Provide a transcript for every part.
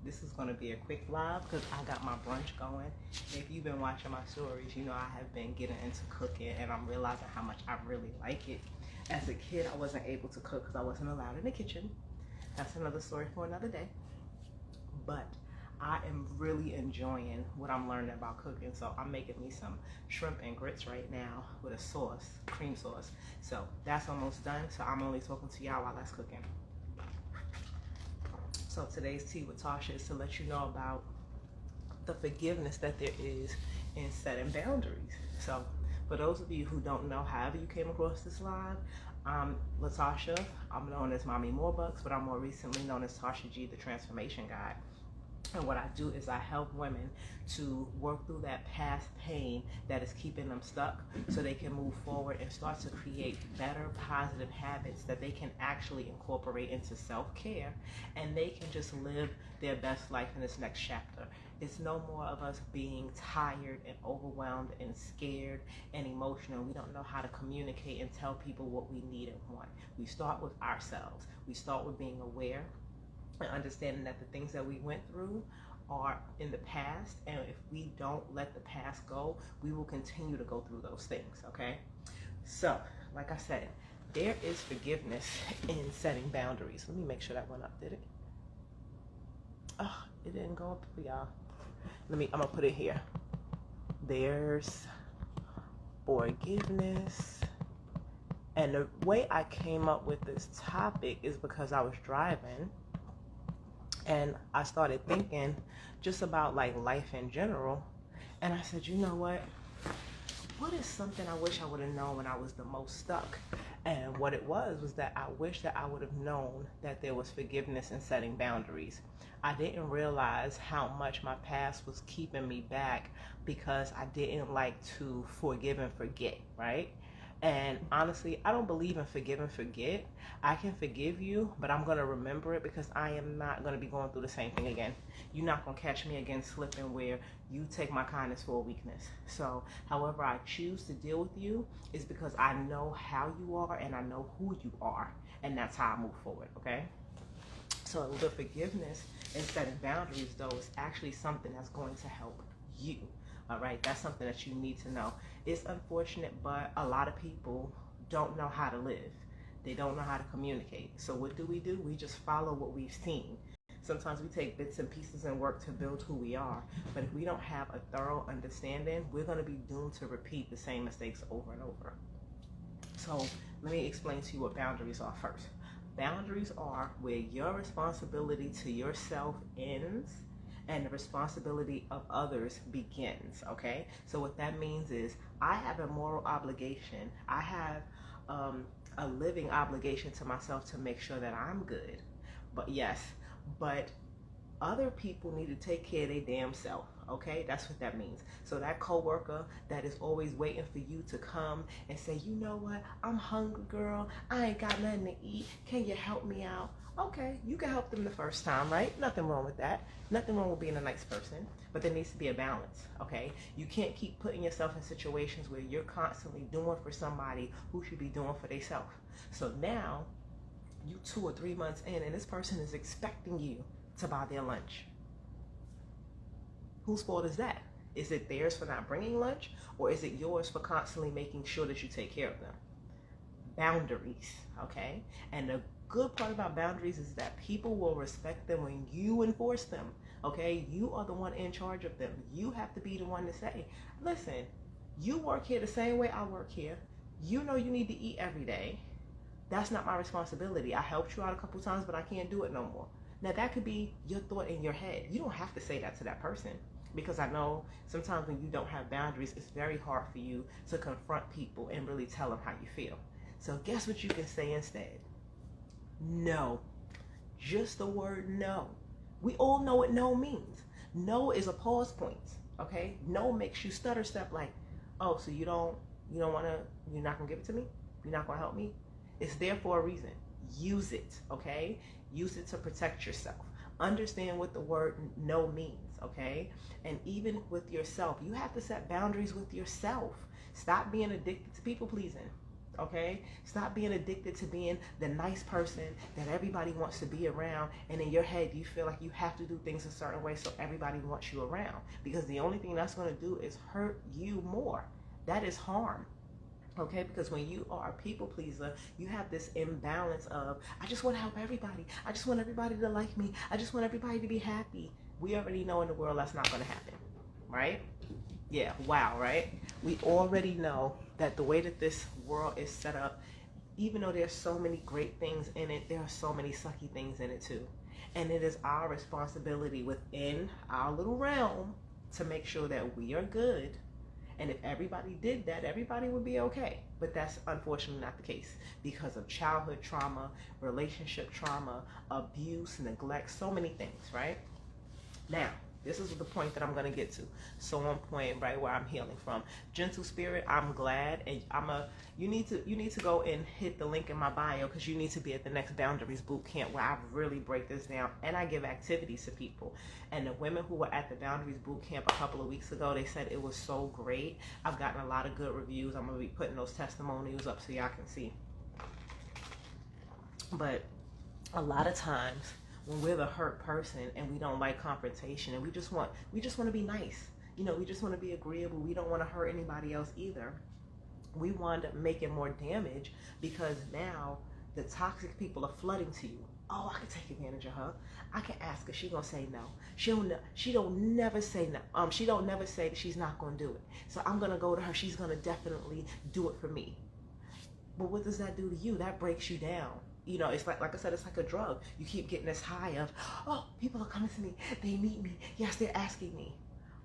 This is going to be a quick live because I got my brunch going. If you've been watching my stories, you know I have been getting into cooking, and I'm realizing how much I really like it. As a kid, I wasn't able to cook because I wasn't allowed in the kitchen. That's another story for another day. But I am really enjoying what I'm learning about cooking. So I'm making me some shrimp and grits right now with a sauce, cream sauce. So that's almost done. So I'm only talking to y'all while that's cooking. So today's tea with Tasha is to let you know about the forgiveness that there is in setting boundaries. So for those of you who don't know, however you came across this live, I'm Latasha. I'm known as Mommy Morebucks, but I'm more recently known as Tasha G, the Transformation Guide. And what I do is I help women to work through that past pain that is keeping them stuck so they can move forward and start to create better, positive habits that they can actually incorporate into self-care, and they can just live their best life in this next chapter. It's no more of us being tired and overwhelmed and scared and emotional. We don't know how to communicate and tell people what we need and want. We start with ourselves. We start with being aware and understanding that the things that we went through are in the past, and if we don't let the past go, we will continue to go through those things, okay? So, like I said, there is forgiveness in setting boundaries. Let me make sure that went up, did it? Oh, it didn't go up for y'all. I'm gonna put it here. There's forgiveness. And the way I came up with this topic is because I was driving and I started thinking just about like life in general. And I said, you know what is something I wish I would have known when I was the most stuck? And what it was that I wish that I would have known that there was forgiveness in setting boundaries. I didn't realize how much my past was keeping me back because I didn't like to forgive and forget, right? And honestly, I don't believe in forgive and forget. I can forgive you, but I'm going to remember it because I am not going to be going through the same thing again. You're not going to catch me again slipping where you take my kindness for a weakness. So however I choose to deal with you is because I know how you are and I know who you are. And that's how I move forward, okay? So the forgiveness and setting boundaries, though, is actually something that's going to help you. All right, that's something that you need to know. It's unfortunate, but a lot of people don't know how to live. They don't know how to communicate. So what do? We just follow what we've seen. Sometimes we take bits and pieces and work to build who we are. But if we don't have a thorough understanding, we're going to be doomed to repeat the same mistakes over and over. So let me explain to you what boundaries are first. Boundaries are where your responsibility to yourself ends and the responsibility of others begins, okay? So what that means is I have a moral obligation. I have a living obligation to myself to make sure that I'm good. But other people need to take care of their damn self, okay? That's what that means. So that coworker that is always waiting for you to come and say, you know what, I'm hungry, girl. I ain't got nothing to eat. Can you help me out? Okay, you can help them the first time, right? Nothing wrong with that. Nothing wrong with being a nice person, but there needs to be a balance, okay? You can't keep putting yourself in situations where you're constantly doing for somebody who should be doing for themselves. So now, you 2 or 3 months in, and this person is expecting you to buy their lunch. Whose fault is that? Is it theirs for not bringing lunch, or is it yours for constantly making sure that you take care of them? Boundaries, okay? And the good part about boundaries is that people will respect them when you enforce them, okay? You are the one in charge of them. You have to be the one to say, listen, you work here the same way I work here. You know you need to eat every day. That's not my responsibility. I helped you out a couple times, but I can't do it no more. Now, that could be your thought in your head. You don't have to say that to that person, because I know sometimes when you don't have boundaries, it's very hard for you to confront people and really tell them how you feel. So guess what you can say instead? No. Just the word no. We all know what no means. No is a pause point, okay? No makes you stutter step like, oh, so you don't want to, you're not going to give it to me? You're not going to help me? It's there for a reason. Use it, okay? Use it to protect yourself. Understand what the word no means, okay? And even with yourself, you have to set boundaries with yourself. Stop being addicted to people pleasing, Okay? Stop being addicted to being the nice person that everybody wants to be around, and in your head you feel like you have to do things a certain way so everybody wants you around, because the only thing that's going to do is hurt you more. That is harm. Okay, because when you are a people pleaser, you have this imbalance of, I just want to help everybody. I just want everybody to like me. I just want everybody to be happy. We already know in the world that's not going to happen, right? Yeah, wow, right? We already know that the way that this world is set up, even though there's so many great things in it, there are so many sucky things in it too. And it is our responsibility within our little realm to make sure that we are good. And if everybody did that, everybody would be okay. But that's unfortunately not the case because of childhood trauma, relationship trauma, abuse, neglect, so many things, right? Now, this is the point that I'm going to get to. So on point, right where I'm healing from. Gentle spirit, I'm glad, and you need to go and hit the link in my bio, because you need to be at the next Boundaries Bootcamp where I really break this down and I give activities to people. And the women who were at the Boundaries Bootcamp a couple of weeks ago, they said it was so great. I've gotten a lot of good reviews. I'm going to be putting those testimonials up so y'all can see. But a lot of times, when we're the hurt person and we don't like confrontation and we just want to be nice, we just want to be agreeable, we don't want to hurt anybody else either, we wind up making more damage, because now the toxic people are flooding to you. Oh, I can take advantage of her. I can ask her. She gonna say no. She don't never say no. She don't never say that she's not gonna do it. So I'm gonna go to her. She's gonna definitely do it for me. But what does that do to you? That breaks you down. It's like I said, it's like a drug. You keep getting this high of, oh, people are coming to me. They need me. Yes, they're asking me.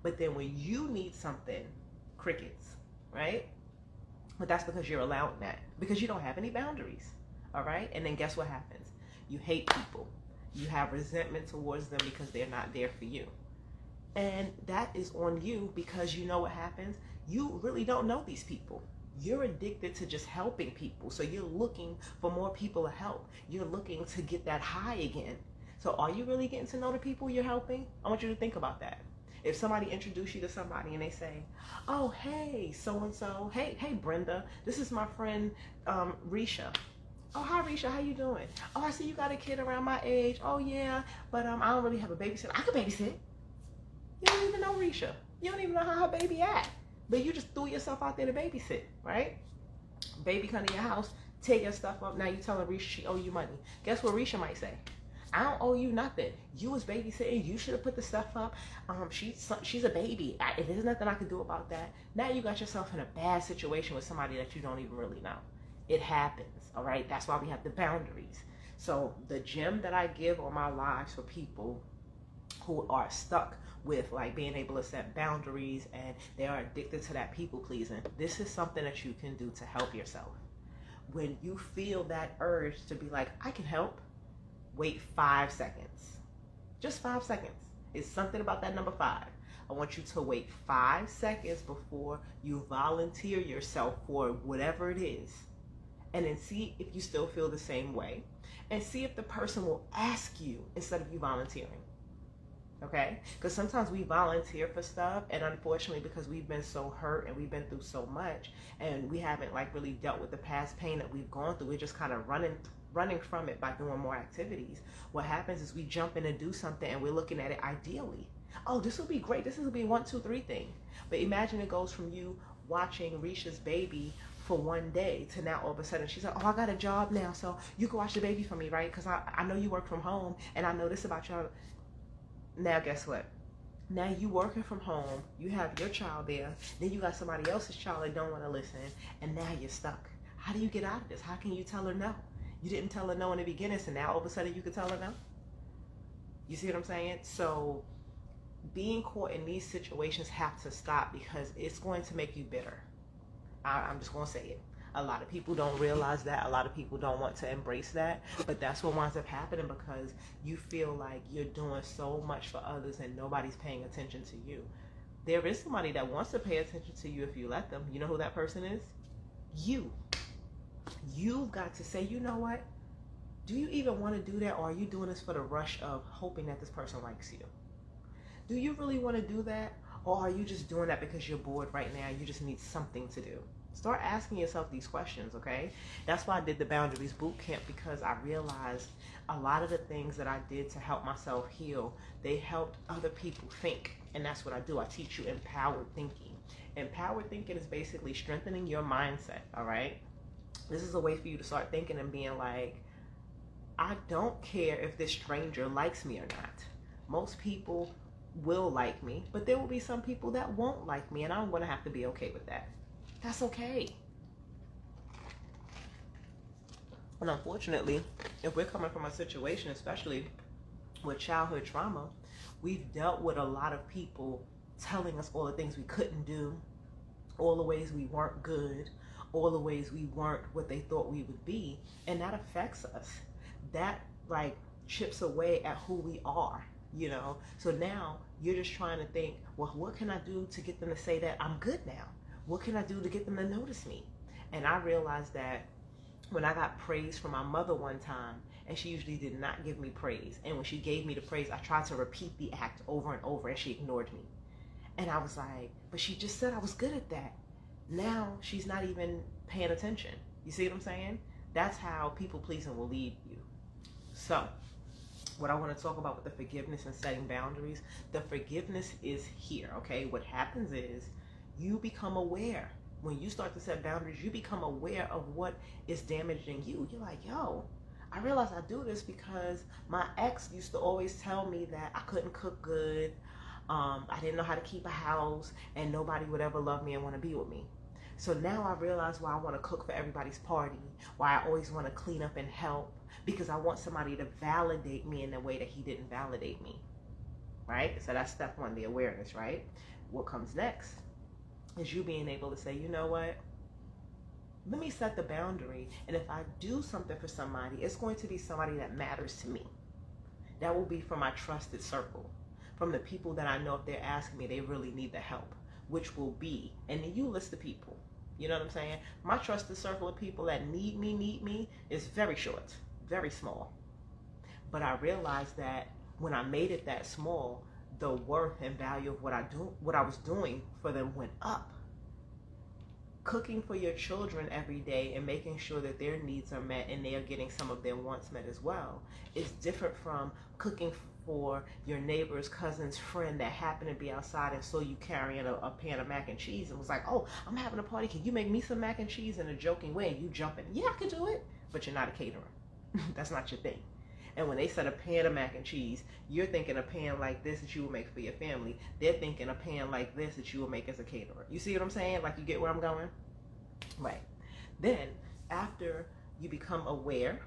But then when you need something, crickets, right? But that's because you're allowing that, because you don't have any boundaries, all right? And then guess what happens? You hate people. You have resentment towards them because they're not there for you. And that is on you, because you know what happens? You really don't know these people. You're addicted to just helping people. So you're looking for more people to help. You're looking to get that high again. So are you really getting to know the people you're helping? I want you to think about that. If somebody introduced you to somebody and they say, oh, hey, so-and-so. Hey, Brenda, this is my friend, Risha. Oh, hi, Risha, how you doing? Oh, I see you got a kid around my age. Oh, yeah, but I don't really have a babysitter. I can babysit. You don't even know Risha. You don't even know how her baby act. But you just threw yourself out there to babysit, right? Baby come to your house, take your stuff up. Now you telling Risha she owe you money. Guess what Risha might say? I don't owe you nothing. You was babysitting. You should have put the stuff up. She's a baby. If there's nothing I can do about that. Now you got yourself in a bad situation with somebody that you don't even really know. It happens, all right? That's why we have the boundaries. So the gem that I give on my lives for people who are stuck with like being able to set boundaries and they are addicted to that people pleasing, this is something that you can do to help yourself. When you feel that urge to be like, I can help, wait 5 seconds. Just 5 seconds. It's something about that number 5. I want you to wait 5 seconds before you volunteer yourself for whatever it is, and then see if you still feel the same way, and see if the person will ask you instead of you volunteering. Okay? Because sometimes we volunteer for stuff, and unfortunately, because we've been so hurt and we've been through so much, and we haven't like really dealt with the past pain that we've gone through, we're just kind of running from it by doing more activities. What happens is we jump in and do something, and we're looking at it ideally. Oh, this will be great. This will be 1, 2, 3 thing. But imagine it goes from you watching Risha's baby for one day to now all of a sudden she's like, oh, I got a job now, so you can watch the baby for me, right? Because I know you work from home, and I know this about y'all. Now guess what? Now you working from home, you have your child there, then you got somebody else's child that don't want to listen, and now you're stuck. How do you get out of this? How can you tell her no? You didn't tell her no in the beginning, so now all of a sudden you can tell her no? You see what I'm saying? So being caught in these situations have to stop, because it's going to make you bitter. I'm just going to say it. A lot of people don't realize that. A lot of people don't want to embrace that. But that's what winds up happening, because you feel like you're doing so much for others and nobody's paying attention to you. There is somebody that wants to pay attention to you if you let them. You know who that person is? You. You've got to say, you know what? Do you even want to do that, or are you doing this for the rush of hoping that this person likes you? Do you really want to do that? Or are you just doing that because you're bored right now? You just need something to do. Start asking yourself these questions, okay? That's why I did the Boundaries Bootcamp, because I realized a lot of the things that I did to help myself heal, they helped other people think. And that's what I do. I teach you empowered thinking. Empowered thinking is basically strengthening your mindset, all right? This is a way for you to start thinking and being like, I don't care if this stranger likes me or not. Most people will like me, but there will be some people that won't like me, and I'm going to have to be okay with that. That's okay. And unfortunately, if we're coming from a situation, especially with childhood trauma, we've dealt with a lot of people telling us all the things we couldn't do, all the ways we weren't good, all the ways we weren't what they thought we would be, and that affects us. That like chips away at who we are, you know? So now you're just trying to think, well, what can I do to get them to say that I'm good now? What can I do to get them to notice me? And I realized that when I got praise from my mother one time, and she usually did not give me praise, and when she gave me the praise, I tried to repeat the act over and over, and she ignored me. And I was like, but she just said I was good at that. Now she's not even paying attention. You see what I'm saying? That's how people pleasing will lead you. So what I want to talk about with the forgiveness and setting boundaries, the forgiveness is here, okay? What happens is you become aware. When you start to set boundaries, you become aware of what is damaging you. You're like, yo, I realize I do this because my ex used to always tell me that I couldn't cook good. I didn't know how to keep a house, and nobody would ever love me and want to be with me. So now I realize why I want to cook for everybody's party, why I always want to clean up and help, because I want somebody to validate me in the way that he didn't validate me, right? So that's step one, the awareness, right? What comes next is you being able to say, you know what? Let me set the boundary, and if I do something for somebody, it's going to be somebody that matters to me. That will be from my trusted circle, from the people that I know if they're asking me, they really need the help, which will be, and then you list the people. You know what I'm saying? My trusted circle of people that need me is very short, very small. But I realized that when I made it that small, the worth and value of what I was doing for them went up. Cooking for your children every day and making sure that their needs are met and they are getting some of their wants met as well is different from cooking for your neighbor's cousin's friend that happened to be outside and saw you carrying a pan of mac and cheese and was like, oh, I'm having a party, can you make me some mac and cheese, in a joking way, and you jump in, yeah, I can do it, but you're not a caterer. That's not your thing. And when they said a pan of mac and cheese, you're thinking a pan like this that you will make for your family. They're thinking a pan like this that you will make as a caterer. You see what I'm saying? Like, you get where I'm going? Right. Then after you become aware,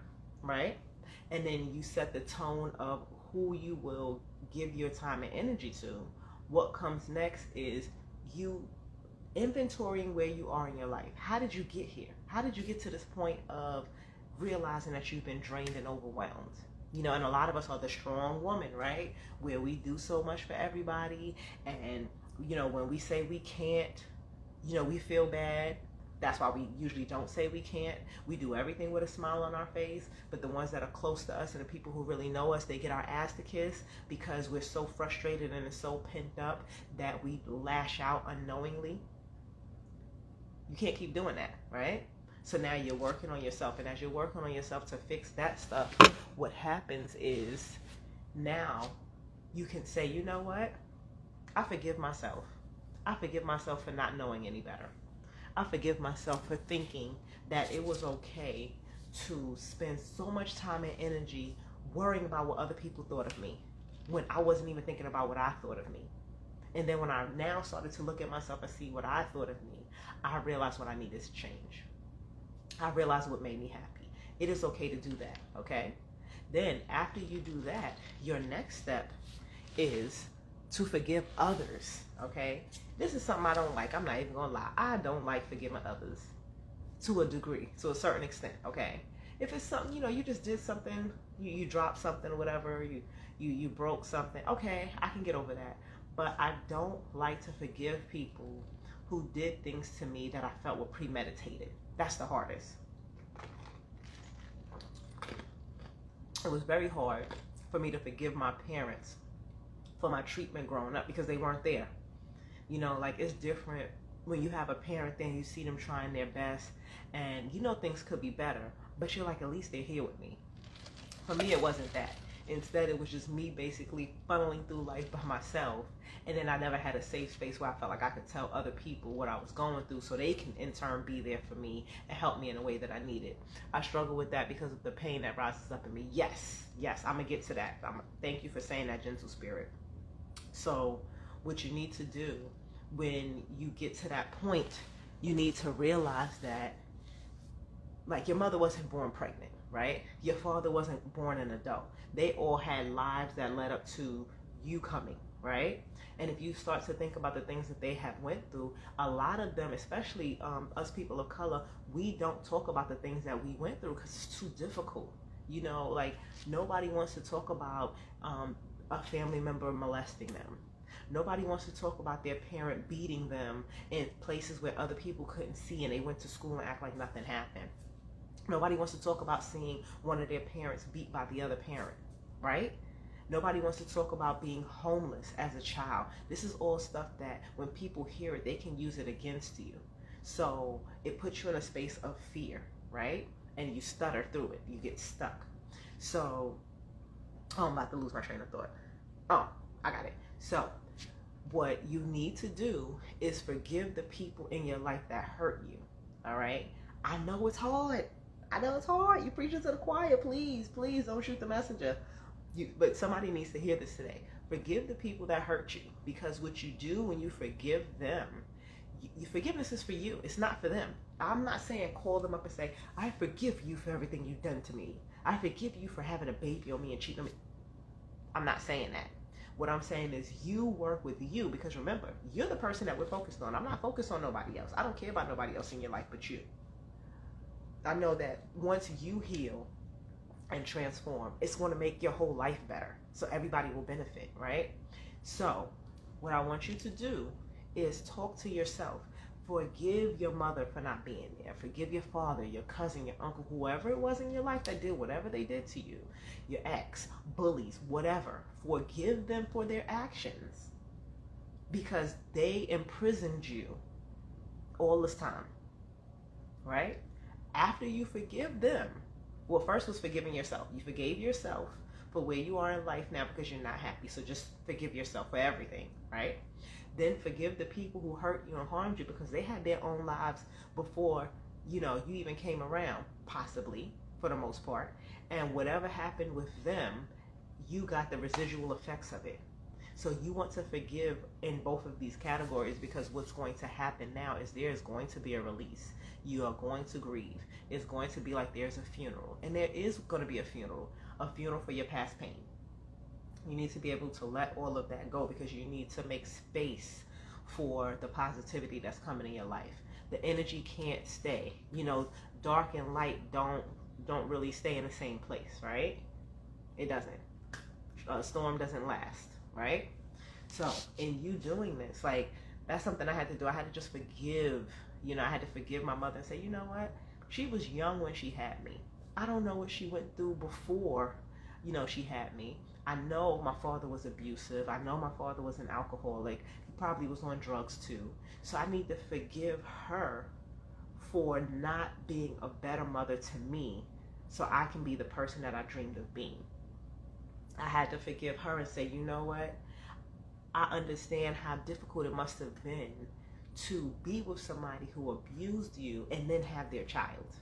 right? And then you set the tone of who you will give your time and energy to. What comes next is you inventorying where you are in your life. How did you get here? How did you get to this point of realizing that you've been drained and overwhelmed? You know, and a lot of us are the strong woman, right? Where we do so much for everybody. And, you know, when we say we can't, you know, we feel bad. That's why we usually don't say we can't. We do everything with a smile on our face. But the ones that are close to us and the people who really know us, they get our ass to kiss because we're so frustrated and it's so pent up that we lash out unknowingly. You can't keep doing that, right? So now you're working on yourself. And as you're working on yourself to fix that stuff, what happens is now you can say, you know what? I forgive myself. I forgive myself for not knowing any better. I forgive myself for thinking that it was okay to spend so much time and energy worrying about what other people thought of me when I wasn't even thinking about what I thought of me. And then when I now started to look at myself and see what I thought of me, I realized what I needed to change. I realized what made me happy. It is okay to do that, okay? Then after you do that, your next step is to forgive others, okay? This is something I don't like. I'm not even gonna lie. I don't like forgiving others to a degree, to a certain extent, okay? If it's something, you know, you just did something, you dropped something or whatever, you broke something, okay, I can get over that. But I don't like to forgive people who did things to me that I felt were premeditated. That's the hardest. It was very hard for me to forgive my parents for my treatment growing up because they weren't there. You know, like, it's different when you have a parent then you see them trying their best and you know things could be better, but you're like, at least they're here with me. For me, it wasn't that. Instead, it was just me basically funneling through life by myself. And then I never had a safe space where I felt like I could tell other people what I was going through so they can in turn be there for me and help me in a way that I needed. I struggle with that because of the pain that rises up in me. Yes, I'm going to get to that. Thank you for saying that, gentle spirit. So what you need to do when you get to that point, you need to realize that, like, your mother wasn't born pregnant, right? Your father wasn't born an adult. They all had lives that led up to you coming, right? And if you start to think about the things that they have went through, a lot of them, especially us people of color, we don't talk about the things that we went through because it's too difficult. You know, like, nobody wants to talk about a family member molesting them. Nobody wants to talk about their parent beating them in places where other people couldn't see and they went to school and act like nothing happened. Nobody wants to talk about seeing one of their parents beat by the other parent, right? Nobody wants to talk about being homeless as a child. This is all stuff that when people hear it, they can use it against you. So it puts you in a space of fear, right? And you stutter through it. You get stuck. So, I'm about to lose my train of thought. Oh, I got it. So what you need to do is forgive the people in your life that hurt you, all right? I know it's hard. You preaching to the choir. Please don't shoot the messenger. But somebody needs to hear this today. Forgive the people that hurt you, because what you do when you forgive them, forgiveness is for you. It's not for them. I'm not saying call them up and say, I forgive you for everything you've done to me. I forgive you for having a baby on me and cheating on me. I'm not saying that. What I'm saying is you work with you, because remember, you're the person that we're focused on. I'm not focused on nobody else. I don't care about nobody else in your life but you. I know that once you heal and transform, it's going to make your whole life better. So everybody will benefit, right? So what I want you to do is talk to yourself. Forgive your mother for not being there. Forgive your father, your cousin, your uncle, whoever it was in your life that did whatever they did to you. Your ex, bullies, whatever. Forgive them for their actions, because they imprisoned you all this time, right? After you forgive them, well, first was forgiving yourself. You forgave yourself for where you are in life now because you're not happy. So just forgive yourself for everything, right? Then forgive the people who hurt you and harmed you, because they had their own lives before, you even came around, possibly, for the most part. And whatever happened with them, you got the residual effects of it. So you want to forgive in both of these categories, because what's going to happen now is there is going to be a release. You are going to grieve. It's going to be like there's a funeral. And there is going to be a funeral for your past pain. You need to be able to let all of that go, because you need to make space for the positivity that's coming in your life. The energy can't stay. Dark and light don't really stay in the same place, right? It doesn't. A storm doesn't last, right? So in you doing this, like, that's something I had to do. I had to just forgive. I had to forgive my mother and say, you know what? She was young when she had me. I don't know what she went through before, she had me. I know my father was abusive. I know my father was an alcoholic. He probably was on drugs too. So I need to forgive her for not being a better mother to me, so I can be the person that I dreamed of being. I had to forgive her and say, you know what? I understand how difficult it must have been to be with somebody who abused you and then have their child,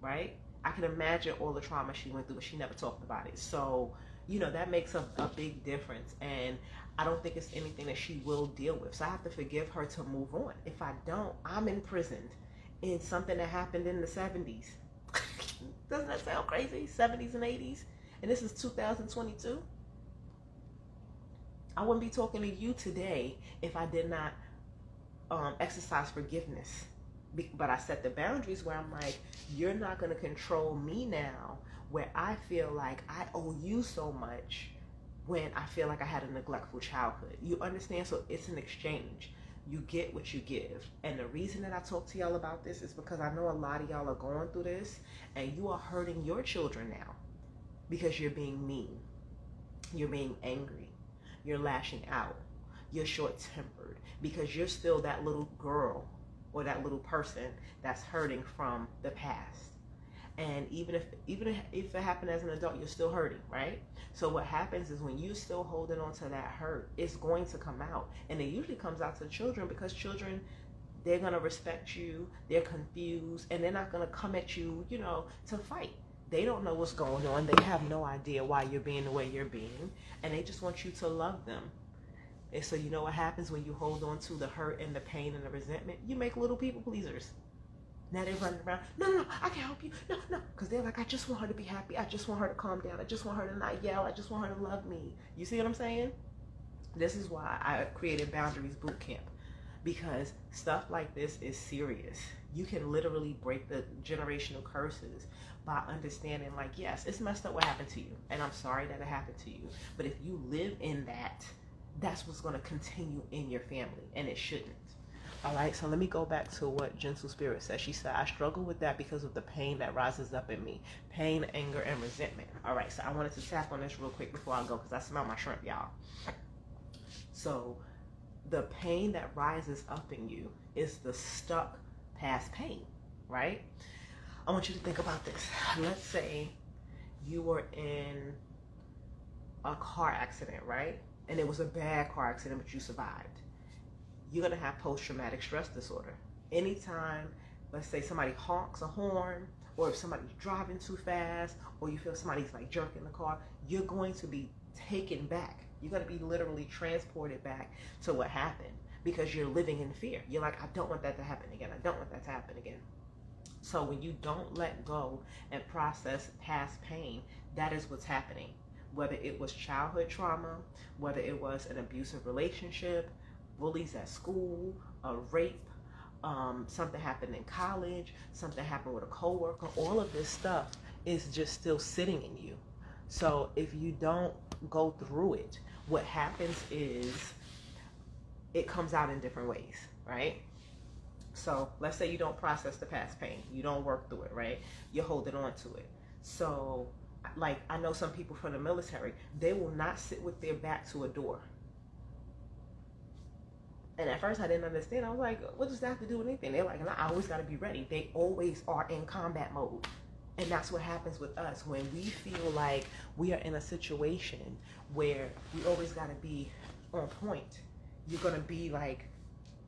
right? I can imagine all the trauma she went through, but she never talked about it. So, that makes a big difference. And I don't think it's anything that she will deal with. So I have to forgive her to move on. If I don't, I'm imprisoned in something that happened in the 70s. Doesn't that sound crazy? 70s and 80s? And this is 2022. I wouldn't be talking to you today if I did not exercise forgiveness. But I set the boundaries where I'm like, you're not going to control me now, where I feel like I owe you so much when I feel like I had a neglectful childhood. You understand? So it's an exchange. You get what you give. And the reason that I talk to y'all about this is because I know a lot of y'all are going through this, and you are hurting your children now because you're being mean. You're being angry. You're lashing out. you're short-tempered because you're still that little girl or that little person that's hurting from the past. And even if it happened as an adult, you're still hurting, right? So what happens is when you're still holding on to that hurt, it's going to come out. And it usually comes out to children because children, they're going to respect you, they're confused, and they're not going to come at you, to fight. They don't know what's going on. They have no idea why you're being the way you're being, and they just want you to love them. And so you know what happens when you hold on to the hurt and the pain and the resentment? You make little people pleasers. Now they're running around, no, I can't help you, no, because they're like, I just want her to be happy, I just want her to calm down, I just want her to not yell, I just want her to love me. You see what I'm saying? This is why I created Boundaries Bootcamp, because stuff like this is serious. You can literally break the generational curses by understanding, like, yes, it's messed up what happened to you, and I'm sorry that it happened to you, but if you live in that, that's what's going to continue in your family, and it shouldn't. All right, so let me go back to what Gentle Spirit said. She said, I struggle with that because of the pain that rises up in me. Pain, anger, and resentment. All right, so I wanted to tap on this real quick before I go because I smell my shrimp, y'all. So the pain that rises up in you is the stuck past pain, right? I want you to think about this. Let's say you were in a car accident, right? And it was a bad car accident, but you survived. You're going to have post-traumatic stress disorder. Anytime, let's say somebody honks a horn, or if somebody's driving too fast, or you feel somebody's like jerking the car, you're going to be taken back. You're going to be literally transported back to what happened because you're living in fear. You're like, I don't want that to happen again. I don't want that to happen again. So when you don't let go and process past pain, that is what's happening. Whether it was childhood trauma, whether it was an abusive relationship, bullies at school, a rape, something happened in college, something happened with a coworker, all of this stuff is just still sitting in you. So if you don't go through it, what happens is it comes out in different ways, right? So let's say you don't process the past pain, you don't work through it, right? You're holding on to it. So like I know some people from the military, they will not sit with their back to a door. And at first I didn't understand. I was like, what does that have to do with anything? They're like, I always got to be ready. They always are in combat mode. And that's what happens with us when we feel like we are in a situation where we always got to be on point. You're going to be like,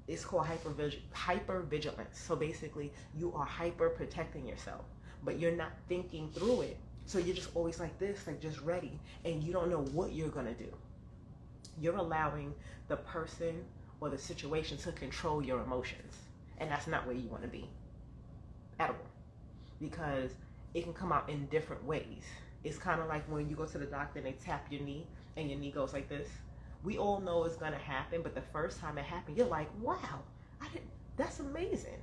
it's called hypervigilance. So basically you are hyper protecting yourself, but you're not thinking through it. So you're just always like this, like just ready. And you don't know what you're going to do. You're allowing the person or the situation to control your emotions. And that's not where you want to be at all. Because it can come out in different ways. It's kind of like when you go to the doctor and they tap your knee and your knee goes like this. We all know it's going to happen, but the first time it happened, you're like, wow, that's amazing.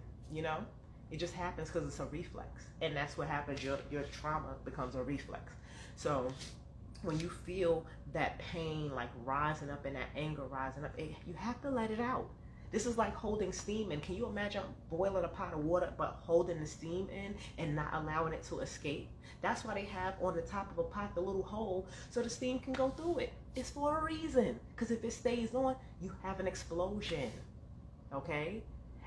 It just happens because it's a reflex. And that's what happens. Your trauma becomes a reflex. So when you feel that pain like rising up and that anger rising up, you have to let it out. This is like holding steam in. Can you imagine boiling a pot of water but holding the steam in and not allowing it to escape? That's why they have on the top of a pot the little hole so the steam can go through it. It's for a reason. Because if it stays on, you have an explosion. Okay?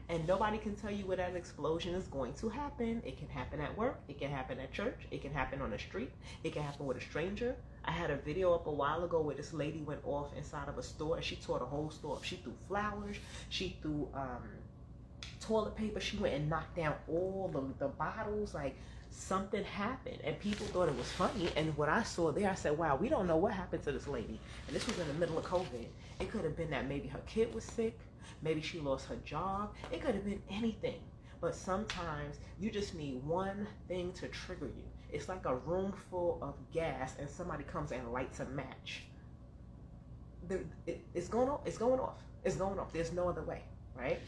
And nobody can tell you where that explosion is going to happen. It can happen at work. It can happen at church. It can happen on the street. It can happen with a stranger. I had a video up a while ago where this lady went off inside of a store and she tore the whole store up. She threw flowers. She threw toilet paper. She went and knocked down all the bottles. Like something happened and people thought it was funny. And what I saw there, I said, wow, we don't know what happened to this lady. And this was in the middle of COVID. It could have been that maybe her kid was sick. Maybe she lost her job. It could have been anything. But sometimes you just need one thing to trigger you. It's like a room full of gas and somebody comes and lights a match. It's going off. It's going off. It's going off. There's no other way, right?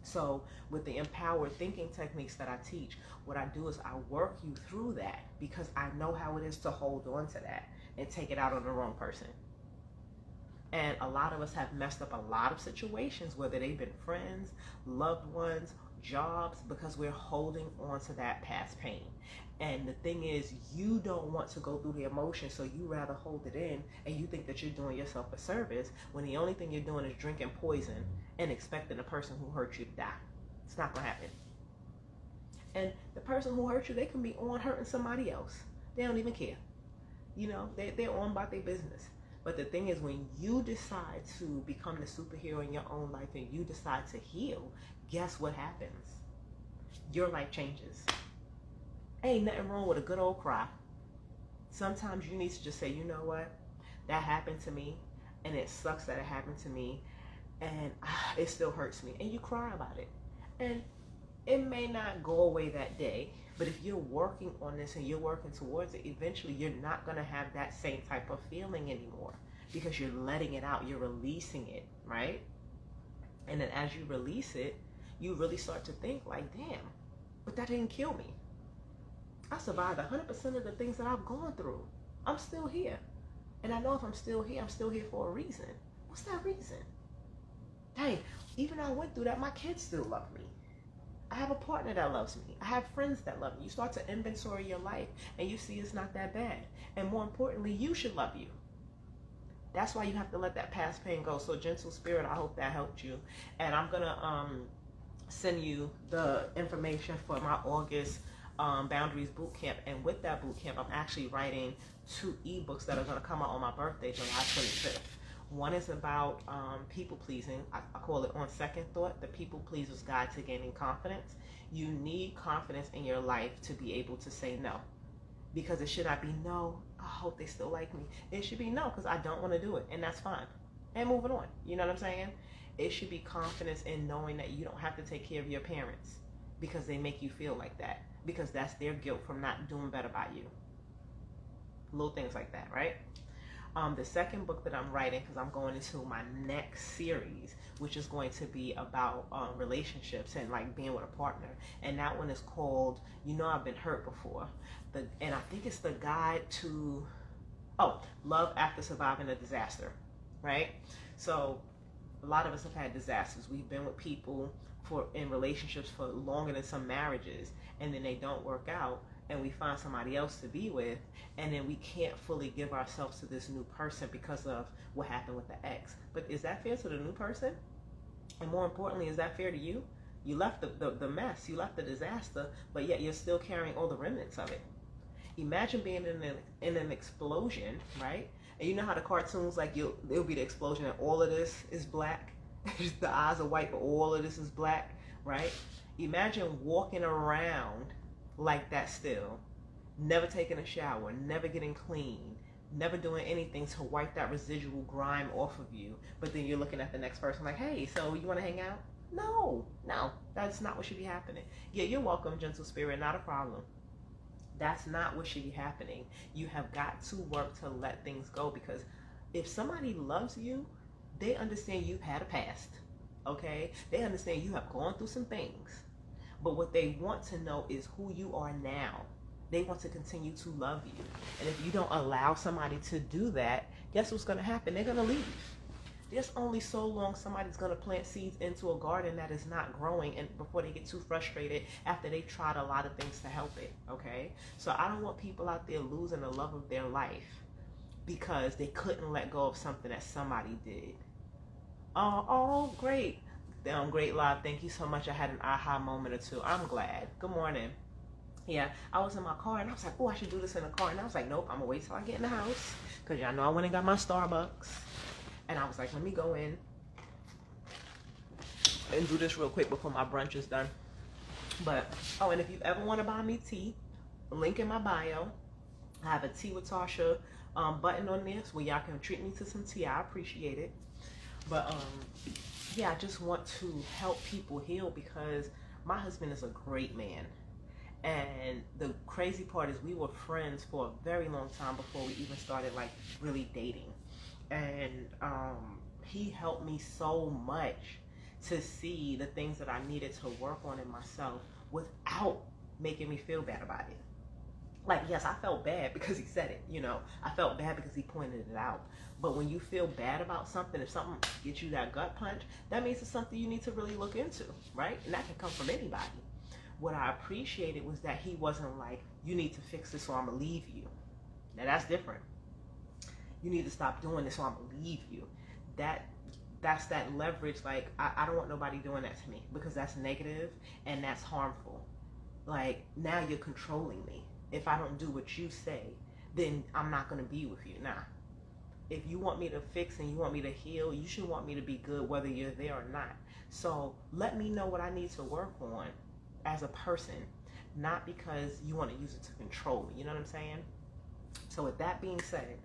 So with the empowered thinking techniques that I teach, what I do is I work you through that because I know how it is to hold on to that and take it out on the wrong person. And a lot of us have messed up a lot of situations, whether they've been friends, loved ones, jobs because we're holding on to that past pain. And the thing is, you don't want to go through the emotion, so you rather hold it in, and you think that you're doing yourself a service when the only thing you're doing is drinking poison and expecting the person who hurt you to die. It's not going to happen. And the person who hurt you, they can be on hurting somebody else. They don't even care. You know, they're on about their business. But the thing is, when you decide to become the superhero in your own life and you decide to heal, guess what happens? Your life changes. Ain't nothing wrong with a good old cry. Sometimes you need to just say, you know what? That happened to me, and it sucks that it happened to me, and it still hurts me. And you cry about it. And it may not go away that day, but if you're working on this and you're working towards it, eventually you're not going to have that same type of feeling anymore because you're letting it out. You're releasing it, right? And then as you release it, you really start to think like, damn, but that didn't kill me. I survived 100% of the things that I've gone through. I'm still here. And I know if I'm still here for a reason. What's that reason? Dang, even though I went through that, my kids still love me. I have a partner that loves me. I have friends that love me. You start to inventory your life and you see it's not that bad. And more importantly, you should love you. That's why you have to let that past pain go. So gentle spirit, I hope that helped you. And I'm going to send you the information for my August Boundaries Bootcamp. And with that bootcamp, I'm actually writing 2 ebooks that are going to come out on my birthday, July 25th. One is about people pleasing. I call it On Second Thought, the People Pleaser's Guide to Gaining Confidence. You need confidence in your life to be able to say no. Because it should not be no, I hope they still like me. It should be no, because I don't want to do it. And that's fine. And moving on. You know what I'm saying? It should be confidence in knowing that you don't have to take care of your parents because they make you feel like that. Because that's their guilt from not doing better by you. Little things like that, right? The second book that I'm writing, because I'm going into my next series, which is going to be about relationships and like being with a partner. And that one is called, You Know I've Been Hurt Before. And I think it's the guide to, love after surviving a disaster, right? So a lot of us have had disasters. We've been with people in relationships for longer than some marriages, and then they don't work out, and we find somebody else to be with, and then we can't fully give ourselves to this new person because of what happened with the ex. But is that fair to the new person? And more importantly, is that fair to you? You left the mess, you left the disaster, but yet you're still carrying all the remnants of it. Imagine being in an explosion, right? And you know how the cartoons, like it'll be the explosion and all of this is black. The eyes are white, but all of this is black, right? Imagine walking around like that still, never taking a shower, never getting clean, never doing anything to wipe that residual grime off of you. But then you're looking at the next person like, hey, so you want to hang out? No, that's not what should be happening. Yeah, you're welcome, gentle spirit, not a problem. That's not what should be happening. You have got to work to let things go, because if somebody loves you, they understand you've had a past, okay? They understand you have gone through some things. But what they want to know is who you are now. They want to continue to love you. And if you don't allow somebody to do that, guess what's going to happen? They're going to leave. There's only so long somebody's going to plant seeds into a garden that is not growing, and before they get too frustrated after they tried a lot of things to help it, okay? So I don't want people out there losing the love of their life because they couldn't let go of something that somebody did. Oh, great. Great live. Thank you so much. I had an aha moment or two. I'm glad. Good morning. Yeah, I was in my car and I was like, oh, I should do this in the car. And I was like, nope, I'm going to wait till I get in the house because y'all know I went and got my Starbucks. And I was like, let me go in and do this real quick before my brunch is done. But, and if you ever want to buy me tea, link in my bio. I have a Tea with Tasha button on this where y'all can treat me to some tea. I appreciate it. But, yeah, I just want to help people heal because my husband is a great man. And the crazy part is we were friends for a very long time before we even started like really dating. And he helped me so much to see the things that I needed to work on in myself without making me feel bad about it. Like, yes, I felt bad because he said it, you know. I felt bad because he pointed it out. But when you feel bad about something, if something gets you that gut punch, that means it's something you need to really look into, right? And that can come from anybody. What I appreciated was that he wasn't like, you need to fix this or I'm going to leave you. Now, that's different. You need to stop doing this or I'm going to leave you. That's that leverage. Like, I don't want nobody doing that to me because that's negative and that's harmful. Like, now you're controlling me. If I don't do what you say, then I'm not going to be with you. Nah. If you want me to fix and you want me to heal, you should want me to be good whether you're there or not. So let me know what I need to work on as a person, not because you want to use it to control me. You know what I'm saying? So with that being said,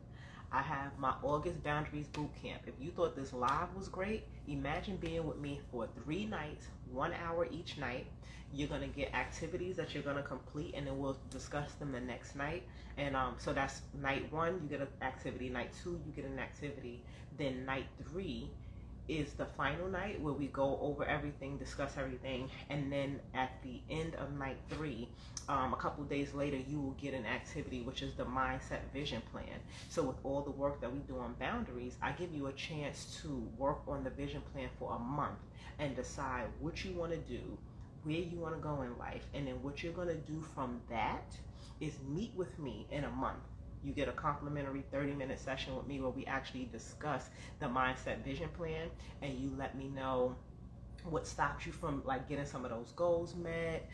I have my August Boundaries Bootcamp. If you thought this live was great, imagine being with me for 3 nights, 1 hour each night. You're going to get activities that you're going to complete, and then we'll discuss them the next night. And so that's night 1, you get an activity. Night 2, you get an activity. Then night 3 is the final night where we go over everything, discuss everything. And then at the end of night 3, a couple of days later, you will get an activity, which is the mindset vision plan. So with all the work that we do on boundaries, I give you a chance to work on the vision plan for a month and decide what you want to do, where you want to go in life. And then what you're going to do from that is meet with me in a month. You get a complimentary 30-minute session with me where we actually discuss the mindset vision plan, and you let me know what stopped you from like getting some of those goals met,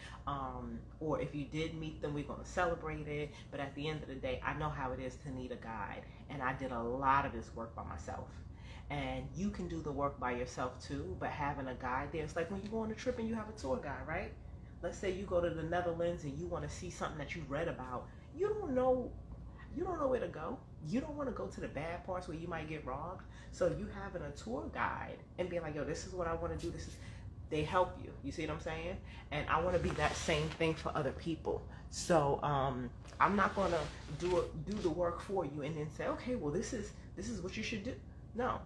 or if you did meet them, we're going to celebrate it. But at the end of the day, I know how it is to need a guide, and I did a lot of this work by myself. And you can do the work by yourself too, but having a guide there, it's like when you go on a trip and you have a tour guide, right? Let's say you go to the Netherlands and you want to see something that you read about. You don't know where to go. You don't want to go to the bad parts where you might get robbed. So you having a tour guide and being like, yo, this is what I want to do. They help you. You see what I'm saying? And I want to be that same thing for other people. So I'm not going to do the work for you and then say, okay, well, this is what you should do. No,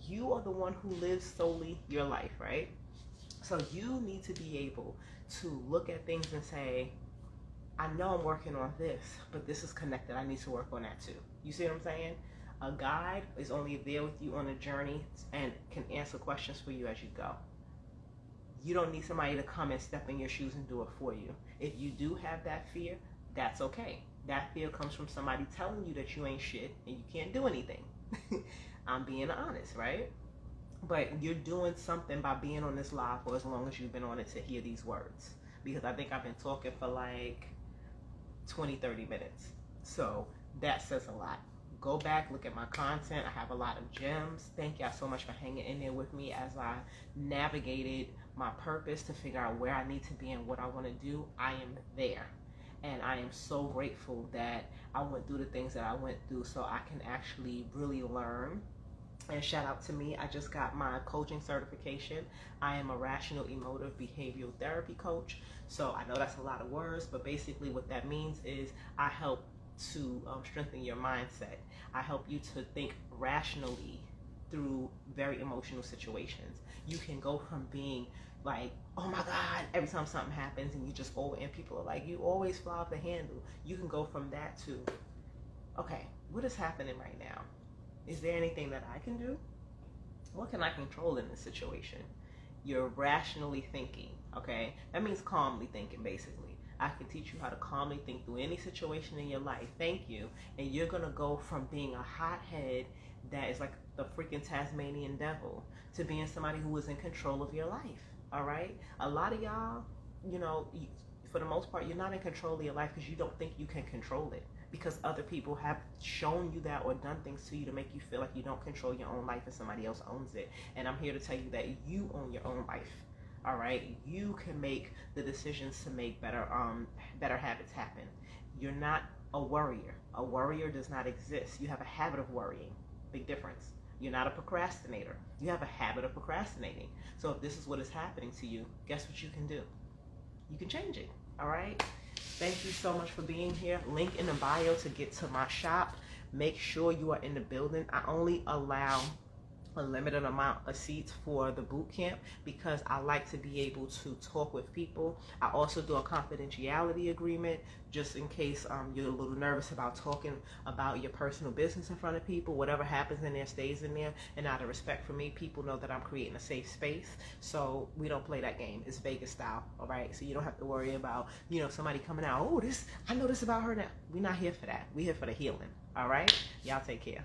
you are the one who lives solely your life, right? So you need to be able to look at things and say, I know I'm working on this, but this is connected. I need to work on that too. You see what I'm saying? A guide is only there with you on a journey and can answer questions for you as you go. You don't need somebody to come and step in your shoes and do it for you. If you do have that fear, that's okay. That fear comes from somebody telling you that you ain't shit and you can't do anything. I'm being honest, right? But you're doing something by being on this live for as long as you've been on it to hear these words. Because I think I've been talking for like 20-30 minutes. So that says a lot. Go back, look at my content. I have a lot of gems. Thank y'all so much for hanging in there with me as I navigated my purpose to figure out where I need to be and what I want to do. I am there. And I am so grateful that I went through the things that I went through so I can actually really learn. And shout out to me, I just got my coaching certification. I am a rational emotive behavioral therapy coach. So I know that's a lot of words, but basically what that means is I help to strengthen your mindset. I help you to think rationally through very emotional situations. You can go from being like, oh my God, every time something happens and you just over, and people are like, you always fly off the handle. You can go from that to, okay, what is happening right now? Is there anything that I can do? What can I control in this situation? You're rationally thinking, okay? That means calmly thinking, basically. I can teach you how to calmly think through any situation in your life. Thank you. And you're going to go from being a hothead that is like the freaking Tasmanian devil to being somebody who is in control of your life, all right? A lot of y'all, you know, for the most part, you're not in control of your life because you don't think you can control it, because other people have shown you that or done things to you to make you feel like you don't control your own life and somebody else owns it. And I'm here to tell you that you own your own life. All right, you can make the decisions to make better habits happen. You're not a worrier. A worrier does not exist. You have a habit of worrying. Big difference. You're not a procrastinator. You have a habit of procrastinating. So if this is what is happening to you, guess what you can do? You can change it. All right. Thank you so much for being here. Link in the bio to get to my shop. Make sure you are in the building. I only allow a limited amount of seats for the boot camp because I like to be able to talk with people. I also do a confidentiality agreement just in case you're a little nervous about talking about your personal business in front of people. Whatever happens in there stays in there, and out of respect for me, people know that I'm creating a safe space, so we don't play that game. It's Vegas style, all right? So you don't have to worry about, you know, somebody coming out, oh, this, I know this about her now. We're not here for that. We're here for the healing, all right? Y'all take care.